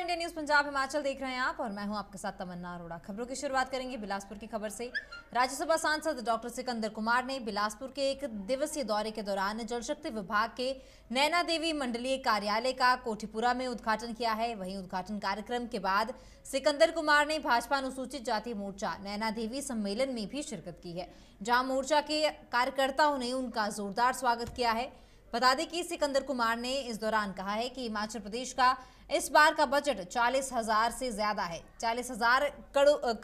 India news Punjab Himachal देख रहे हैं आप और मैं हूं आपके साथ तमन्ना अरोड़ा। खबरों की शुरुआत करेंगे बिलासपुर की खबर से। राज्यसभा सांसद डॉक्टर सिकंदर कुमार ने बिलासपुर के एक दिवसीय दौरे के दौरान जल शक्ति विभाग के नैना देवी मंडलीय कार्यालय का कोठीपुरा में उद्घाटन किया है। वहीं उद्घाटन कार्यक्रम के बाद सिकंदर कुमार ने भाजपा अनुसूचित जाति मोर्चा नैना देवी सम्मेलन में भी शिरकत की है, जहां मोर्चा के कार्यकर्ताओं ने उनका जोरदार स्वागत किया है। बता दें कि सिकंदर कुमार ने इस दौरान कहा है कि हिमाचल प्रदेश का इस बार का बजट 40,000 से ज्यादा है, 40,000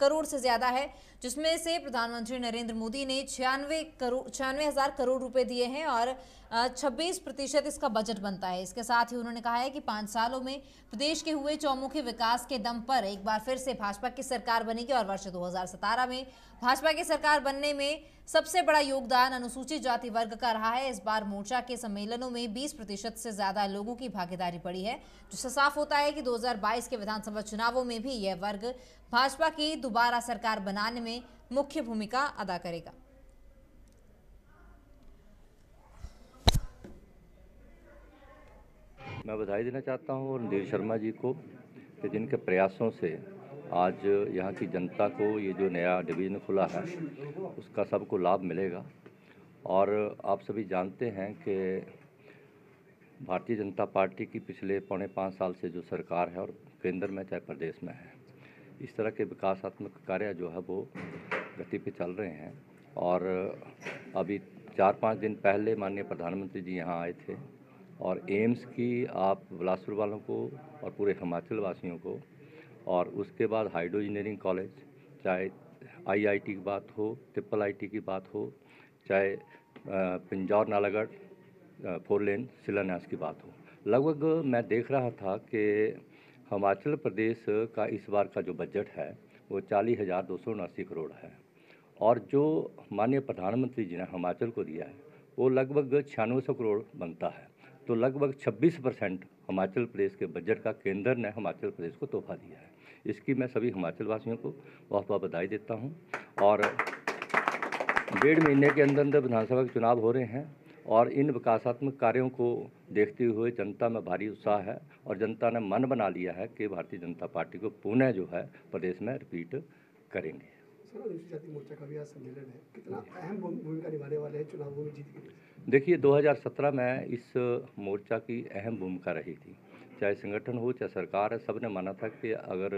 करोड़ से ज्यादा है, जिसमें से प्रधानमंत्री नरेंद्र मोदी ने 96,000 करोड़ रुपए दिए हैं और 26% इसका बजट बनता है। इसके साथ ही उन्होंने कहा है कि 5 सालों में प्रदेश के हुए चौमुखी विकास के दम पर एक बार फिर से भाजपा की सरकार बनेगी और वर्ष 2017 में भाजपा की सरकार बनने में सबसे बड़ा योगदान अनुसूचित जाति वर्ग का रहा है। इस बार मोर्चा के सम्मेलनों में 20% से ज्यादा लोगों की भागीदारी पड़ी है, जिससे साफ होता है कि 2022 के विधानसभा चुनावों में भी यह वर्ग भाजपा की दोबारा सरकार बनाने में मुख्य भूमिका अदा करेगा। मैं बधाई देना चाहता हूं और नील शर्मा जी को कि जिनके प्रयासों से आज यहाँ की जनता को ये जो नया डिवीज़न खुला है उसका सबको लाभ मिलेगा। और आप सभी जानते हैं कि भारतीय जनता पार्टी की पिछले 4.5 साल से जो सरकार है और केंद्र में चाहे प्रदेश में है, इस तरह के विकासात्मक कार्य जो है वो गति पे चल रहे हैं। और अभी 4-5 दिन पहले माननीय प्रधानमंत्री जी यहाँ आए थे और एम्स की आप बिलासपुर वालों को और पूरे हिमाचल वासियों को, और उसके बाद हाइड्रो इंजीनियरिंग कॉलेज, चाहे IIT की बात हो, IIIT की बात हो, चाहे पिंजौर नालागढ़ 4 लेन शिलान्यास की बात हो, लगभग मैं देख रहा था कि हिमाचल प्रदेश का इस बार का जो बजट है वो 40,279 करोड़ है। और जो माननीय प्रधानमंत्री जी ने हिमाचल को दिया है वो लगभग 9600 करोड़ बनता है। तो लगभग 26% हिमाचल प्रदेश के बजट का केंद्र ने हिमाचल प्रदेश को तोहफा दिया है। इसकी मैं सभी हिमाचल वासियों को बहुत बहुत बधाई देता हूं। और 1.5 महीने के अंदर अंदर विधानसभा के चुनाव हो रहे हैं और इन विकासात्मक कार्यों को देखते हुए जनता में भारी उत्साह है और जनता ने मन बना लिया है कि भारतीय जनता पार्टी को पुनः जो है प्रदेश में रिपीट करेंगे। अनुसूचित जाति मोर्चा का भी आज सम्मेलन है, कितना अहम भूमिका निभाने वाले हैं चुनावों में जीत के लिए? देखिए, 2017 में इस मोर्चा की अहम भूमिका रही थी, चाहे संगठन हो चाहे सरकार है। सबने माना था कि अगर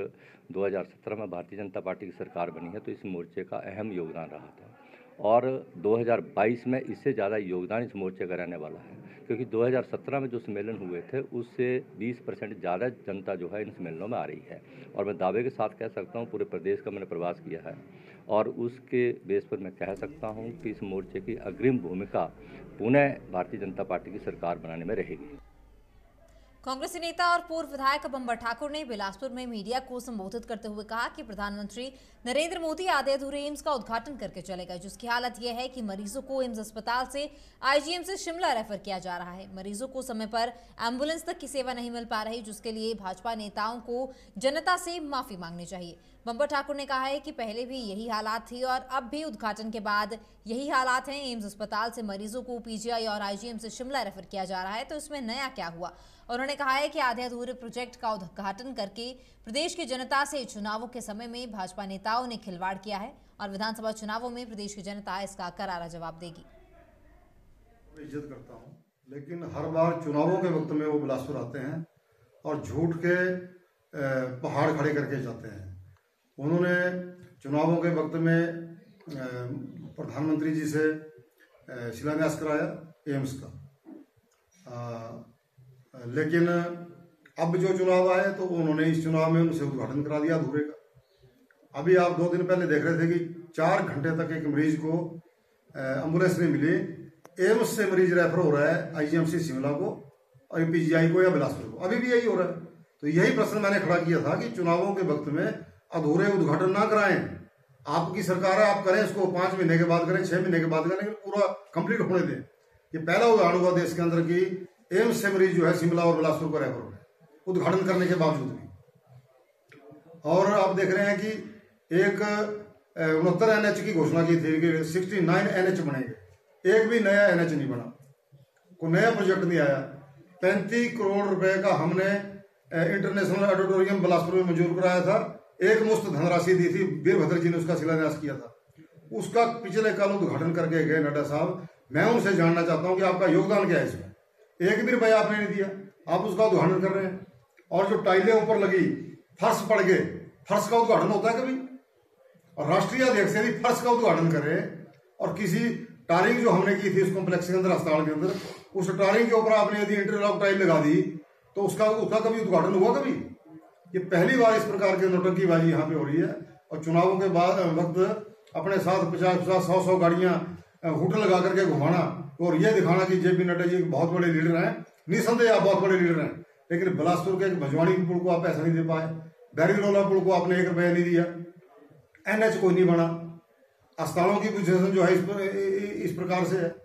2017 में भारतीय जनता पार्टी की सरकार बनी है तो इस मोर्चे का अहम योगदान रहा था और 2022 में इससे ज़्यादा योगदान इस मोर्चे का रहने वाला है, क्योंकि 2017 में जो सम्मेलन हुए थे उससे 20% ज़्यादा जनता जो है इन सम्मेलनों में आ रही है। और मैं दावे के साथ कह सकता हूँ, पूरे प्रदेश का मैंने प्रवास किया है और उसके बेस पर मैं कह सकता हूँ कि इस मोर्चे की अग्रिम भूमिका पुनः भारतीय जनता पार्टी की सरकार बनाने में रहेगी। कांग्रेसी नेता और पूर्व विधायक बंबर ठाकुर ने बिलासपुर में मीडिया को संबोधित करते हुए कहा कि प्रधानमंत्री नरेंद्र मोदी आधे अधूरे एम्स का उद्घाटन करके चले गए, जिसकी हालत यह है कि मरीजों को एम्स अस्पताल से IGM शिमला रेफर किया जा रहा है। मरीजों को समय पर एम्बुलेंस तक की सेवा नहीं मिल पा रही, जिसके लिए भाजपा नेताओं को जनता से माफी मांगनी चाहिए। बंबर ठाकुर ने कहा है कि पहले भी यही हालात थी और अब भी उद्घाटन के बाद यही हालात हैं। एम्स अस्पताल से मरीजों को PGI और IGM से शिमला रेफर किया जा रहा है, तो इसमें नया क्या हुआ? उन्होंने कहा है कि आधे अधूरे प्रोजेक्ट का उद्घाटन करके प्रदेश की जनता से चुनावों के समय में भाजपा नेताओं ने खिलवाड़ किया है और विधानसभा चुनावों में प्रदेश की जनता इसका करारा जवाब देगी। इज्जत करता हूं, लेकिन हर बार चुनावों के वक्त में वो बिलासपुर आते हैं और झूठ के पहाड़ खड़े करके जाते हैं। उन्होंने चुनावों के वक्त में प्रधानमंत्री जी से शिलान्यास कराया एम्स का, लेकिन अब जो चुनाव आए तो उन्होंने इस चुनाव में उनसे उद्घाटन करा दिया अधूरे का। अभी आप 2 दिन पहले देख रहे थे कि 4 घंटे तक एक मरीज को एम्बुलेंस नहीं मिली। एम्स से मरीज रेफर हो रहा है IGM शिमला को और PGI को या बिलासपुर को, अभी भी यही हो रहा है। तो यही प्रश्न मैंने खड़ा किया था कि चुनावों के वक्त में अधूरे उद्घाटन ना कराएं। आपकी सरकार है, आप करें इसको 5 महीने के बाद करें, 6 महीने के बाद करें, लेकिन पूरा कंप्लीट होने दें। ये पहला उदाहरण हुआ देश के अंदर की एम्स से मरीज जो है शिमला और बिलासपुर को रेफर हो रहे हैं उद्घाटन करने के बावजूद भी। और आप देख रहे हैं कि एक 69 NH की घोषणा की थी कि 69 NH बनेंगे, एक भी नया NH नहीं बना, कोई नया प्रोजेक्ट नहीं आया। 35 करोड़ रुपए का हमने इंटरनेशनल ऑडिटोरियम बिलासपुर में मंजूर कराया था, एक मुश्त धनराशि दी थी, वीरभद्र जी ने उसका शिलान्यास किया था। उसका पिछले कल उद्घाटन करके गए नड्डा साहब। मैं उनसे जानना चाहता हूं कि आपका योगदान क्या है इसमें। एक भी रुपया आपने नहीं दिया, आप उसका उद्घाटन कर रहे हैं। और जो टाइलें ऊपर लगी, फर्श पड़ गए, फर्श का उद्घाटन होता है कभी? और राष्ट्रीय अध्यक्ष यदि फर्श का उद्घाटन करे और किसी टारिंग जो हमने की थी उस कॉम्प्लेक्स के अंदर, अस्पताल के अंदर, उस टारिंग के ऊपर आपने यदि इंटरलॉक टाइल लगा दी तो उसका कभी उद्घाटन हुआ कभी? ये पहली बार इस प्रकार की नौटंकीबाजी यहाँ पे हो रही है। और चुनावों के बाद वक्त अपने साथ 50-100 गाड़ियां हुट लगा करके घुमाना और ये दिखाना कि जेपी नड्डा जी बहुत बड़े लीडर हैं। निसंदेह आप बहुत बड़े लीडर हैं, लेकिन बिलासपुर के भजवानी पुल को आप पैसा नहीं दे पाए, बैरीरोला पुल को आपने 1 रुपया नहीं दिया, NH कोई नहीं बना, अस्पतालों की पोजीशन जो है इस प्रकार से है।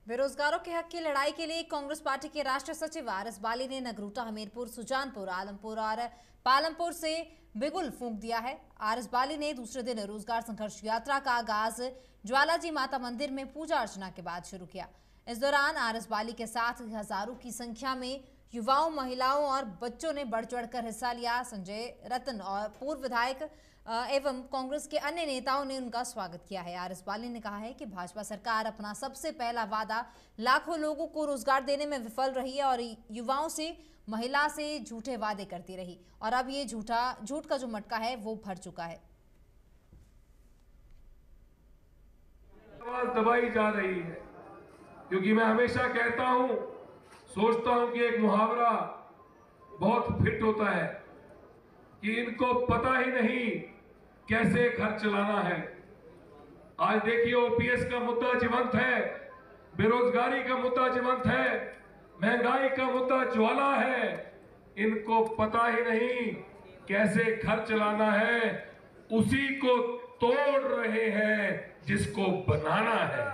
बेरोजगारों के हक की लड़ाई के लिए कांग्रेस पार्टी के राष्ट्रीय सचिव RS बाली ने नगरोटा, हमीरपुर, सुजानपुर, आलमपुर और पालमपुर से बिगुल फूंक दिया है। RS बाली ने दूसरे दिन रोजगार संघर्ष यात्रा का आगाज ज्वालाजी माता मंदिर में पूजा अर्चना के बाद शुरू किया। इस दौरान RS बाली के साथ हजारों की संख्या में युवाओं, महिलाओं और बच्चों ने बढ़ चढ़कर हिस्सा लिया। संजय रतन और पूर्व विधायक एवं कांग्रेस के अन्य नेताओं ने उनका स्वागत किया है। RS बाली ने कहा है कि भाजपा सरकार अपना सबसे पहला वादा लाखों लोगों को रोजगार देने में विफल रही है और युवाओं से, महिला से झूठे वादे करती रही और अब ये झूठ का जो मटका है वो भर चुका है। आवाज दबाई जा रही है, क्योंकि मैं हमेशा कहता हूं, सोचता हूं कि एक मुहावरा बहुत फिट होता है कि इनको पता ही नहीं कैसे घर चलाना है। आज देखिए, OPS का मुद्दा जीवंत है, बेरोजगारी का मुद्दा जीवंत है, महंगाई का मुद्दा ज्वाला है। इनको पता ही नहीं कैसे घर चलाना है, उसी को तोड़ रहे हैं जिसको बनाना है,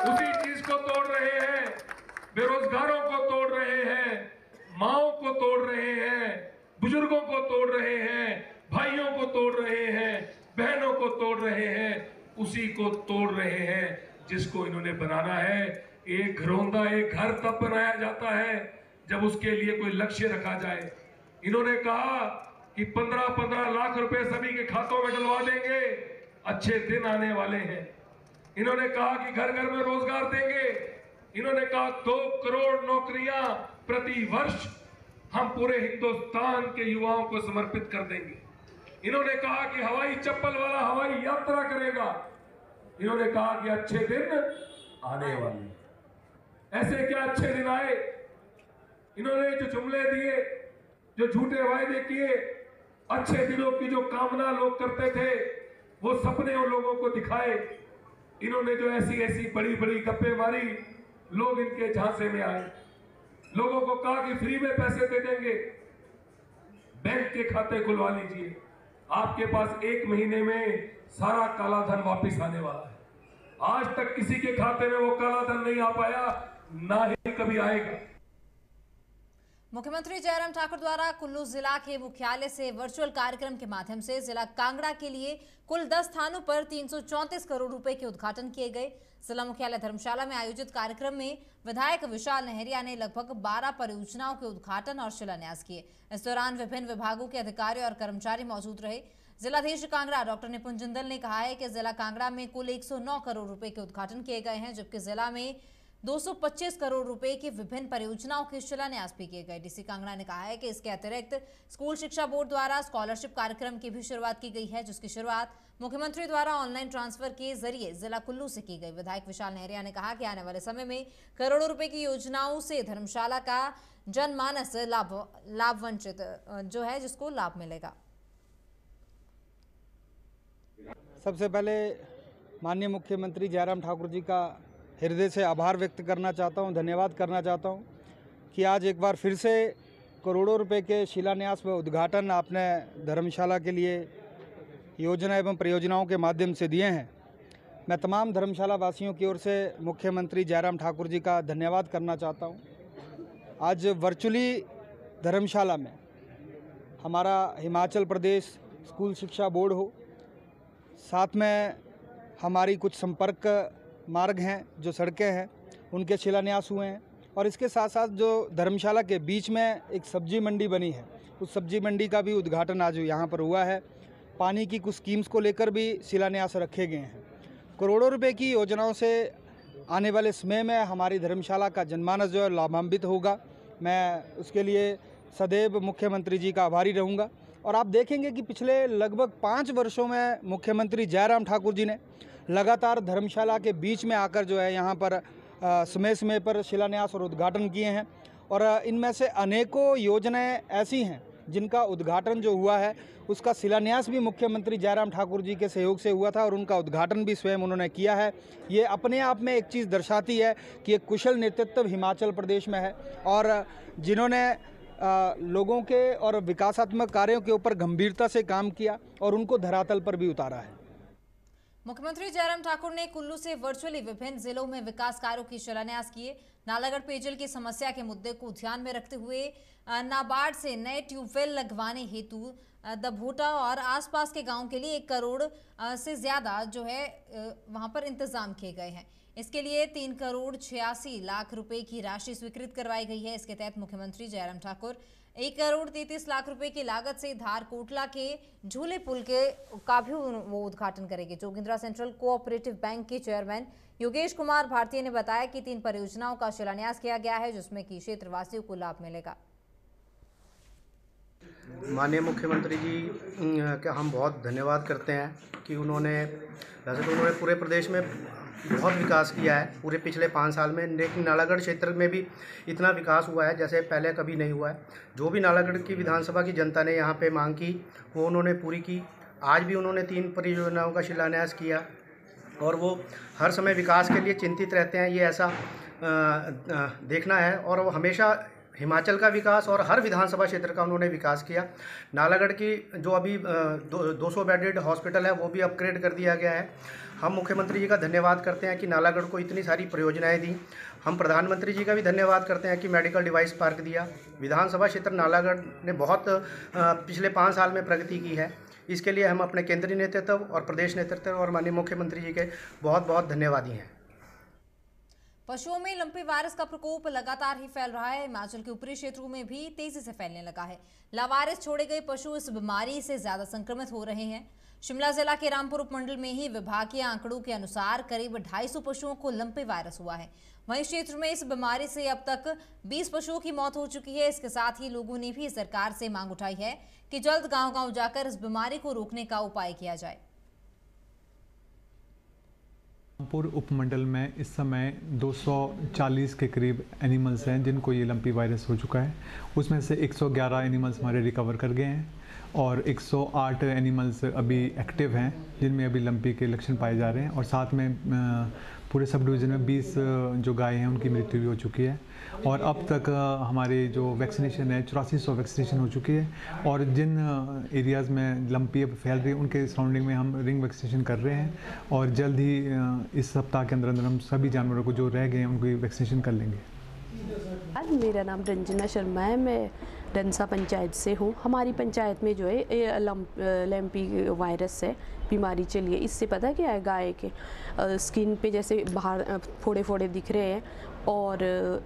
उसी चीज को तोड़ रहे हैं, बेरोजगारों को तोड़ रहे हैं, माओं को तोड़ रहे हैं, बुजुर्गों को तोड़ रहे हैं, भाइयों को तोड़ रहे हैं, बहनों को तोड़ रहे हैं, उसी को तोड़ रहे हैं जिसको इन्होंने बनाना है। एक घरौंदा, एक घर तब बनाया जाता है जब उसके लिए कोई लक्ष्य रखा जाए। इन्होंने कहा कि 15-15 लाख रुपए सभी के खातों में डलवा देंगे, अच्छे दिन आने वाले हैं। इन्होंने कहा कि घर घर में रोजगार देंगे। इन्होंने कहा 2 करोड़ नौकरियां प्रति वर्ष हम पूरे हिंदुस्तान के युवाओं को समर्पित कर देंगे। इन्होंने कहा कि हवाई चप्पल वाला हवाई यात्रा करेगा। इन्होंने कहा कि अच्छे दिन आने वाले। ऐसे क्या अच्छे दिन आए? इन्होंने जो जुमले दिए, जो झूठे वायदे किए, अच्छे दिनों की जो कामना लोग करते थे, वो सपने उन लोगों को दिखाए। इन्होंने जो ऐसी बड़ी बड़ी गप्पे मारी, लोग इनके झांसे में आए। लोगों को कहा कि फ्री में पैसे दे देंगे, बैंक के खाते खुलवा लीजिए, आपके पास 1 महीने में सारा काला धन वापस आने वाला है। आज तक किसी के खाते में वो काला धन नहीं आ पाया, ना ही कभी आएगा। मुख्यमंत्री जयराम ठाकुर द्वारा कुल्लू जिला के मुख्यालय से वर्चुअल कार्यक्रम के माध्यम से जिला कांगड़ा के लिए कुल 10 स्थानों पर 334 करोड़ रुपए के उद्घाटन किए गए। जिला मुख्यालय धर्मशाला में आयोजित कार्यक्रम में विधायक विशाल नहरिया ने लगभग 12 परियोजनाओं के उद्घाटन और शिलान्यास किए। इस दौरान विभिन्न विभागों के अधिकारी और कर्मचारी मौजूद रहे। जिलाधीश कांगड़ा डॉक्टर निपुण जिंदल ने कहा है कि जिला कांगड़ा में कुल 109 करोड़ रुपए के उद्घाटन किए गए हैं, जबकि जिला में 225 करोड़ रुपए की विभिन्न परियोजनाओं के शिलान्यास भी किए गए। डीसी कांगड़ा ने कहा है कि इसके अतिरिक्त स्कूल शिक्षा बोर्ड द्वारा स्कॉलरशिप कार्यक्रम की भी शुरुआत की गई है, जिसकी शुरुआत मुख्यमंत्री द्वारा ऑनलाइन ट्रांसफर के जरिए जिला कुल्लू से की गई। विधायक विशाल नहरिया ने कहा कि आने वाले समय में करोड़ों रुपए की योजनाओं से धर्मशाला का जनमानस लाभ वंचित जो है जिसको लाभ मिलेगा। सबसे पहले माननीय मुख्यमंत्री जयराम ठाकुर जी का हृदय से आभार व्यक्त करना चाहता हूं, धन्यवाद करना चाहता हूं कि आज एक बार फिर से करोड़ों रुपए के शिलान्यास व उद्घाटन आपने धर्मशाला के लिए योजना एवं परियोजनाओं के माध्यम से दिए हैं। मैं तमाम धर्मशाला वासियों की ओर से मुख्यमंत्री जयराम ठाकुर जी का धन्यवाद करना चाहता हूं। आज वर्चुअली धर्मशाला में हमारा हिमाचल प्रदेश स्कूल शिक्षा बोर्ड हो, साथ में हमारी कुछ संपर्क मार्ग हैं, जो सड़कें हैं, उनके शिलान्यास हुए हैं। और इसके साथ साथ जो धर्मशाला के बीच में एक सब्जी मंडी बनी है, उस सब्जी मंडी का भी उद्घाटन आज यहाँ पर हुआ है। पानी की कुछ स्कीम्स को लेकर भी शिलान्यास रखे गए हैं। करोड़ों रुपए की योजनाओं से आने वाले समय में हमारी धर्मशाला का जनमानस जो है लाभान्वित होगा। मैं उसके लिए सदैव मुख्यमंत्री जी का आभारी रहूँगा। और आप देखेंगे कि पिछले लगभग 5 वर्षों में मुख्यमंत्री जयराम ठाकुर जी ने लगातार धर्मशाला के बीच में आकर जो है यहाँ पर समय समय पर शिलान्यास और उद्घाटन किए हैं। और इनमें से अनेकों योजनाएं ऐसी हैं जिनका उद्घाटन जो हुआ है उसका शिलान्यास भी मुख्यमंत्री जयराम ठाकुर जी के सहयोग से हुआ था और उनका उद्घाटन भी स्वयं उन्होंने किया है। ये अपने आप में एक चीज़ दर्शाती है कि एक कुशल नेतृत्व हिमाचल प्रदेश में है और जिन्होंने लोगों के और विकासात्मक कार्यों के ऊपर गंभीरता से काम किया और उनको धरातल पर भी उतारा है। मुख्यमंत्री जयराम ठाकुर ने कुल्लू से वर्चुअली विभिन्न जिलों में विकास कार्यों की शिलान्यास किए। नालागढ़ पेयजल की समस्या के मुद्दे को ध्यान में रखते हुए नाबार्ड से नए ट्यूबवेल लगवाने हेतु दभोटा और आसपास के गांव के लिए 1 करोड़ से ज्यादा जो है वहां पर इंतजाम किए गए हैं। इसके लिए 3 करोड़ 86 लाख रुपए की राशि स्वीकृत करवाई गई है। इसके तहत मुख्यमंत्री जयराम ठाकुर 1 करोड़ 33 लाख रुपए की लागत से धार कोटला के झूले पुल का भी वो उद्घाटन करेंगे। जोगिंद्रा सेंट्रल कोऑपरेटिव बैंक के चेयरमैन योगेश कुमार भारती ने बताया कि 3 परियोजनाओं का शिलान्यास किया गया है जिसमें कि क्षेत्रवासियों को लाभ मिलेगा। माननीय मुख्यमंत्री जी का हम बहुत धन्यवाद करते हैं कि उन्होंने वैसे तो उन्होंने पूरे प्रदेश में बहुत विकास किया है पूरे पिछले 5 साल में, लेकिन नालागढ़ क्षेत्र में भी इतना विकास हुआ है जैसे पहले कभी नहीं हुआ है। जो भी नालागढ़ की विधानसभा की जनता ने यहाँ पे मांग की वो उन्होंने पूरी की। आज भी उन्होंने 3 परियोजनाओं का शिलान्यास किया और वो हर समय विकास के लिए चिंतित रहते हैं, ये ऐसा देखना है। और वो हमेशा हिमाचल का विकास और हर विधानसभा क्षेत्र का उन्होंने विकास किया। नालागढ़ की जो अभी 200 बेडेड हॉस्पिटल है वो भी अपग्रेड कर दिया गया है। हम मुख्यमंत्री जी का धन्यवाद करते हैं कि नालागढ़ को इतनी सारी परियोजनाएं दी। हम प्रधानमंत्री जी का भी धन्यवाद करते हैं कि मेडिकल डिवाइस पार्क दिया। विधानसभा क्षेत्र नालागढ़ ने बहुत पिछले 5 साल में प्रगति की है। इसके लिए हम अपने केंद्रीय नेतृत्व और प्रदेश नेतृत्व और माननीय मुख्यमंत्री जी के बहुत बहुत धन्यवादी हैं। पशुओं में लंपी वायरस का प्रकोप लगातार ही फैल रहा है। हिमाचल के ऊपरी क्षेत्रों में भी तेजी से फैलने लगा है। लावारिस छोड़े गए पशु इस बीमारी से ज्यादा संक्रमित हो रहे हैं। शिमला जिला के रामपुर उपमंडल में ही विभागीय आंकड़ों के अनुसार करीब 250 पशुओं को लंपी वायरस हुआ है। वहीं क्षेत्र में इस बीमारी से अब तक 20 पशुओं की मौत हो चुकी है। इसके साथ ही लोगों ने भी सरकार से मांग उठाई है कि जल्द गांव-गांव जाकर इस बीमारी को रोकने का उपाय किया जाए। रामपुर उपमंडल में इस समय 240 के करीब एनिमल्स हैं जिनको ये लंपी वायरस हो चुका है। उसमें से 111 एनिमल्स हमारे रिकवर कर गए हैं और 108 एनिमल्स अभी एक्टिव हैं जिनमें अभी लंपी के लक्षण पाए जा रहे हैं। और साथ में पूरे सब डिवीज़न में 20 जो गाय हैं उनकी मृत्यु भी हो चुकी है। और अब तक हमारे जो वैक्सीनेशन है 8400 वैक्सीनेशन हो चुकी है। और जिन एरियाज़ में लंपी अब फैल रही है उनके सराउंडिंग में हम रिंग वैक्सीनेशन कर रहे हैं और जल्द ही इस सप्ताह के अंदर अंदर हम सभी जानवरों को जो रह गए हैं उनकी वैक्सीनेशन कर लेंगे। मेरा नाम रंजना शर्मा है, मैं डंसा पंचायत से हूँ। हमारी पंचायत में जो है लंपी वायरस है बीमारी चली है। इससे पता क्या है, गाय के स्किन पे जैसे बाहर फोड़े फोड़े दिख रहे हैं और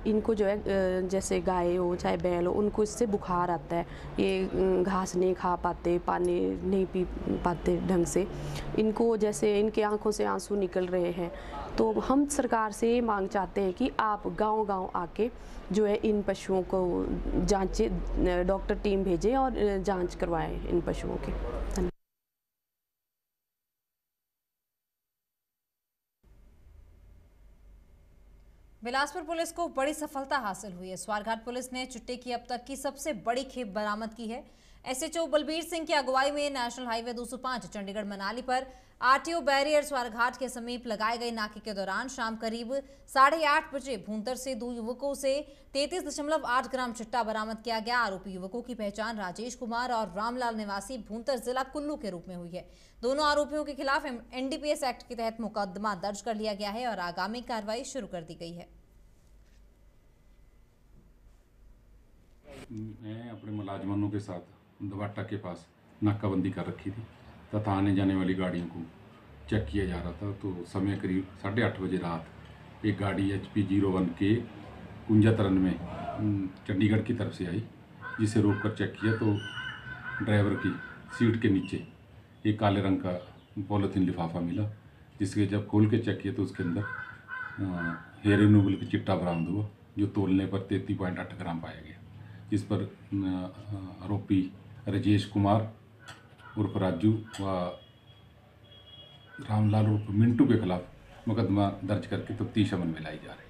इनको जो है जैसे गाय हो चाहे बैल हो उनको इससे बुखार आता है। ये घास नहीं खा पाते, पानी नहीं पी पाते ढंग से, इनको जैसे इनके आंखों से आंसू निकल रहे हैं। तो हम सरकार से ये मांग चाहते हैं कि आप गांव-गांव आके जो है इन पशुओं को जांचें, डॉक्टर टीम भेजें और जांच करवाएं इन पशुओं की। धन्यवाद। बिलासपुर पुलिस को बड़ी सफलता हासिल हुई है। स्वारघाट पुलिस ने चुट्टे की अब तक की सबसे बड़ी खेप बरामद की है। एसएचओ बलबीर सिंह की अगुवाई में नेशनल हाईवे 205 चंडीगढ़ मनाली पर आरटीओ बैरियर स्वारघाट के समीप लगाए गए नाके के दौरान शाम करीब 8:30 बजे भूंतर से 2 युवकों से 33.8 ग्राम चिट्टा बरामद किया गया। आरोपी युवकों की पहचान राजेश कुमार और रामलाल निवासी भूंतर जिला कुल्लू के रूप में हुई है। दोनों आरोपियों के खिलाफ एनडीपीएस एक्ट के तहत मुकदमा दर्ज कर लिया गया है और आगामी कार्रवाई शुरू कर दी गई है। मैं अपने मुलाजमानों के साथ दवाटा के पास नाकाबंदी कर रखी थी तथा आने जाने वाली गाड़ियों को चेक किया जा रहा था। तो समय करीब 8:30 बजे रात एक गाड़ी HP 01K कुंजा तरन में चंडीगढ़ की तरफ से आई, जिसे रोक कर चेक किया तो ड्राइवर की सीट के नीचे एक काले रंग का पॉलीथीन लिफाफा मिला, जिसके जब खोल के चेक किया तो उसके अंदर हेयर रिन्यूएबल की चिट्टा बरामद हुआ, जो तोलने पर 33.8 ग्राम पाया गया, जिस पर आरोपी राजेश कुमार उर्फ राजू व रामलाल उर्फ मिंटू के खिलाफ मुकदमा दर्ज करके तफ्तीश अमल में लाई जा रही है।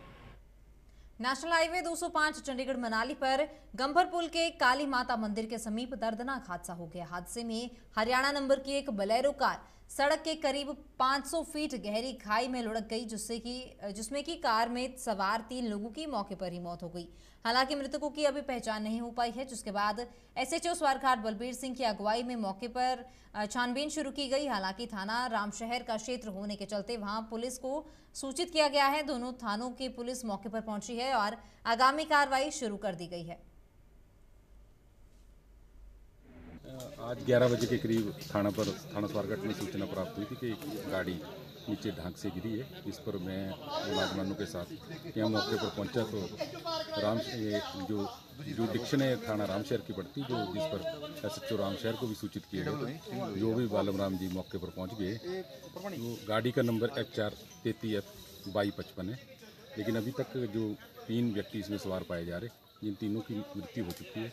नेशनल हाईवे 205 चंडीगढ़ मनाली पर गंभर पुल के काली माता मंदिर के समीप दर्दनाक हादसा हो गया। हादसे में हरियाणा नंबर की एक बोलेरो कार सड़क के करीब 500 फीट गहरी खाई में लुढ़क गई, जिसमें की कार में सवार 3 लोगों की मौके पर ही मौत हो गई। हालांकि मृतकों की अभी पहचान नहीं हो पाई है, जिसके बाद एसएचओ स्वारघाट बलबीर सिंह की अगुवाई में मौके पर छानबीन शुरू की गई। हालांकि थाना रामशहर का क्षेत्र होने के चलते वहां पुलिस को सूचित किया गया है। दोनों थानों की पुलिस मौके पर पहुंची है और आगामी कार्रवाई शुरू कर दी गई है। आज 11 बजे के करीब थाना स्वारघाट में सूचना प्राप्त हुई थी कि एक गाड़ी नीचे ढांक से गिरी है। इस पर मैं मुलाजमानों के साथ यहाँ मौके पर पहुंचा तो जो डिक्शन है थाना रामशहर की पड़ती, जिस पर एसएचओ रामशहर को भी सूचित किए गए, जो भी बालम राम जी मौके पर पहुंच गए। तो गाड़ी का नंबर HR 33F2255 है, लेकिन अभी तक जो 3 व्यक्ति इसमें सवार पाए जा रहे, जिन तीनों की मृत्यु हो चुकी है,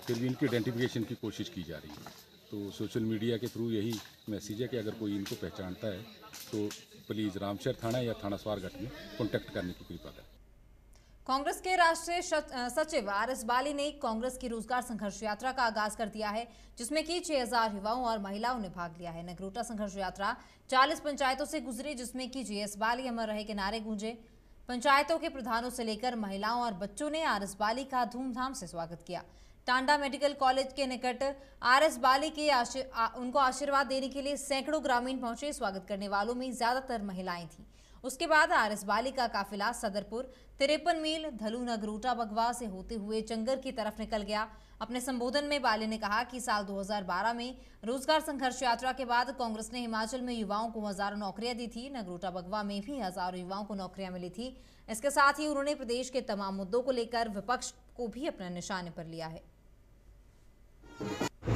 फिर भी इनकी आइडेंटिफिकेशन की कोशिश की जा रही है। तो सोशल मीडिया के थ्रू यही मैसेज है कि अगर कोई इनको पहचानता है तो प्लीज़ रामशहर थाना या थाना स्वारघाट में कॉन्टैक्ट करने की कृपा करें। कांग्रेस के राष्ट्रीय सचिव RS बाली ने कांग्रेस की रोजगार संघर्ष यात्रा का आगाज कर दिया है, जिसमें कि 6000 युवाओं और महिलाओं ने भाग लिया है। नगरोटा संघर्ष यात्रा 40 पंचायतों से गुजरी, जिसमें कि GS बाली अमर रहे के नारे गूंजे। पंचायतों के प्रधानों से लेकर महिलाओं और बच्चों ने RS बाली का धूमधाम से स्वागत किया। टांडा मेडिकल कॉलेज के निकट RS बाली के उनको आशीर्वाद देने के लिए सैकड़ों ग्रामीण पहुंचे। स्वागत करने वालों में ज्यादातर महिलाएं थीं। उसके बाद RS बाली का काफिला सदरपुर, 53 मील, धलू, नगरोटा, बगवा से होते हुए चंगर की तरफ निकल गया। अपने संबोधन में बाली ने कहा कि साल 2012 में रोजगार संघर्ष यात्रा के बाद कांग्रेस ने हिमाचल में युवाओं को हजारों नौकरियां दी थी। नगरोटा, बगवा में भी हजारों युवाओं को नौकरियां मिली थी। इसके साथ ही उन्होंने प्रदेश के तमाम मुद्दों को लेकर विपक्ष को भी अपने निशाने पर लिया है।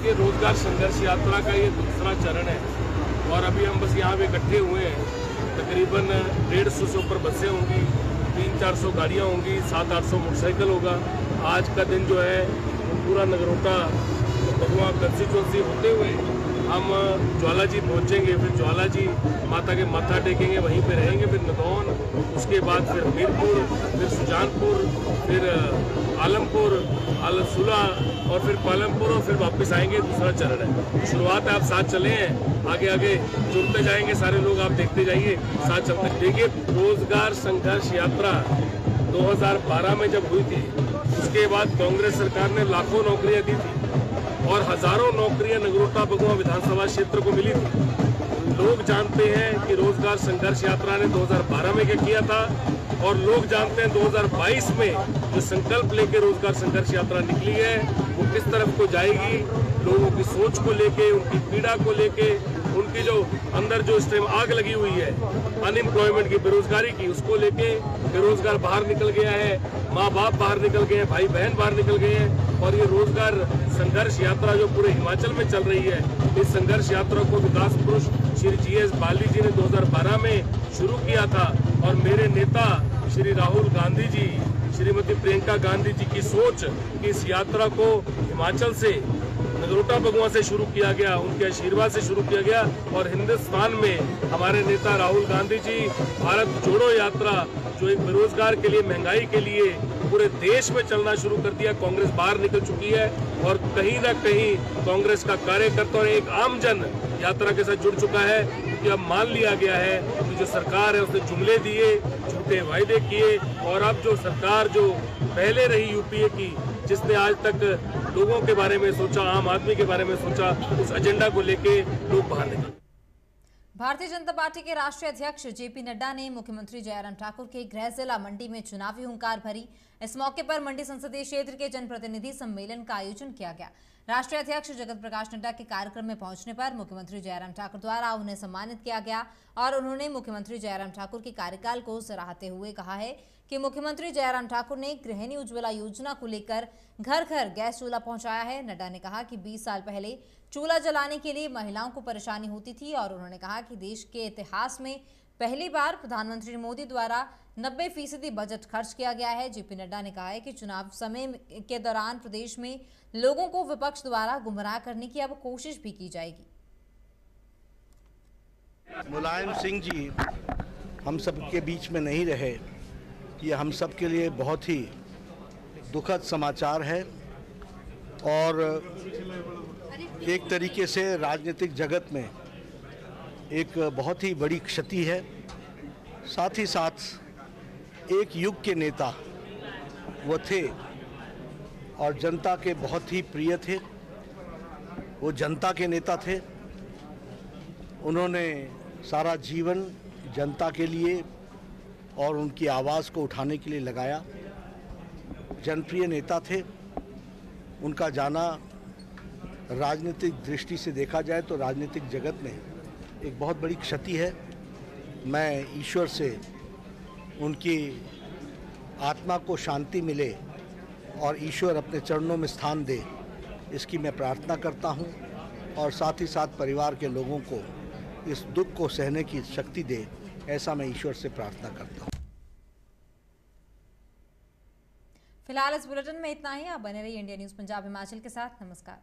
ये रोजगार संघर्ष यात्रा का ये दूसरा चरण है और अभी हम बस यहाँ पे इकट्ठे हुए हैं। तकरीबन 150 से ऊपर बसें होंगी, 300-400 गाड़ियाँ होंगी, 700-800 मोटरसाइकिल होगा। आज का दिन जो है पूरा नगरोटा भगवा कंस्टिट्यूंसी होते हुए हम ज्वाला जी पहुँचेंगे। फिर ज्वाला जी माता के माथा टेकेंगे, वहीं पे रहेंगे। फिर नदौन, उसके बाद फिर मीरपुर, फिर सुजानपुर, फिर आलमपुर, आलमसुला और फिर पालमपुर और फिर वापस आएंगे। दूसरा चरण है, शुरुआत है। आप साथ चले हैं, आगे आगे जुड़ते जाएंगे सारे लोग, आप देखते जाइए, साथ चलते। देखिए, रोजगार संघर्ष यात्रा 2012 में जब हुई थी, उसके बाद कांग्रेस सरकार ने लाखों नौकरियां दी थी और हजारों नौकरियां नगरोटा बगवा विधानसभा क्षेत्र को मिली थी। लोग जानते हैं कि रोजगार संघर्ष यात्रा ने 2012 में क्या किया था और लोग जानते हैं 2022 में जो संकल्प लेके रोजगार संघर्ष यात्रा निकली है वो किस तरफ को जाएगी। लोगों की सोच को लेके, उनकी पीड़ा को लेके, उनकी जो अंदर जो इस टाइम आग लगी हुई है अनएम्प्लॉयमेंट की, बेरोजगारी की, उसको लेके बेरोजगार बाहर निकल गया है, माँ बाप बाहर निकल गए हैं, भाई बहन बाहर निकल गए हैं। और ये रोजगार संघर्ष यात्रा जो पूरे हिमाचल में चल रही है, इस संघर्ष यात्रा को विकास पुरुष श्री GS बाली जी ने 2012 में शुरू किया था और मेरे नेता श्री राहुल गांधी जी, श्रीमती प्रियंका गांधी जी की सोच कि इस यात्रा को हिमाचल से, नगरोटा बगवा से शुरू किया गया, उनके आशीर्वाद से शुरू किया गया और हिंदुस्तान में हमारे नेता राहुल गांधी जी भारत जोड़ो यात्रा जो एक बेरोजगार के लिए, महंगाई के लिए पूरे देश में चलना शुरू कर दिया। कांग्रेस बाहर निकल चुकी है और कहीं ना कहीं कांग्रेस का कार्यकर्ता और एक आम जन यात्रा के साथ जुड़ चुका है, क्योंकि अब मान लिया गया है कि जो सरकार है उसने जुमले दिए, झूठे वायदे किए और अब जो सरकार जो पहले रही UPA की, जिसने आज तक लोगों के बारे में सोचा, आम आदमी के बारे में सोचा, उस एजेंडा को लेके लोग बाहर निकले। भारतीय जनता पार्टी के राष्ट्रीय अध्यक्ष JP नड्डा ने मुख्यमंत्री जयराम ठाकुर के गृह जिला मंडी में चुनावी हुंकार भरी। इस मौके पर मंडी संसदीय क्षेत्र के जनप्रतिनिधि सम्मेलन का आयोजन किया गया। राष्ट्रीय अध्यक्ष जगत प्रकाश नड्डा के कार्यक्रम में पहुंचने पर मुख्यमंत्री जयराम ठाकुर द्वारा उन्हें सम्मानित किया गया और उन्होंने मुख्यमंत्री जयराम ठाकुर के कार्यकाल को सराहते हुए कहा है कि मुख्यमंत्री जयराम ठाकुर ने गृहिणी उज्ज्वला योजना को लेकर घर घर गैस चूल्हा पहुंचाया है। नड्डा ने कहा कि 20 साल पहले चूल्हा जलाने के लिए महिलाओं को परेशानी होती थी और उन्होंने कहा कि देश के इतिहास में पहली बार प्रधानमंत्री मोदी द्वारा 90% बजट खर्च किया गया है। जेपी नड्डा ने कहा है कि चुनाव समय के दौरान प्रदेश में लोगों को विपक्ष द्वारा गुमराह करने की अब कोशिश भी की जाएगी। मुलायम सिंह जी हम सब के बीच में नहीं रहे, ये हम सब के लिए बहुत ही दुखद समाचार है और एक तरीके से राजनीतिक जगत में एक बहुत ही बड़ी क्षति है। साथ ही साथ एक युग के नेता वो थे और जनता के बहुत ही प्रिय थे, वो जनता के नेता थे। उन्होंने सारा जीवन जनता के लिए और उनकी आवाज़ को उठाने के लिए लगाया। जनप्रिय नेता थे। उनका जाना राजनीतिक दृष्टि से देखा जाए तो राजनीतिक जगत में एक बहुत बड़ी क्षति है। मैं ईश्वर से उनकी आत्मा को शांति मिले और ईश्वर अपने चरणों में स्थान दे, इसकी मैं प्रार्थना करता हूं और साथ ही साथ परिवार के लोगों को इस दुख को सहने की शक्ति दे, ऐसा मैं ईश्वर से प्रार्थना करता हूं। फिलहाल इस बुलेटिन में इतना ही। आप बने रहिए इंडिया न्यूज़ पंजाब हिमाचल के साथ। नमस्कार।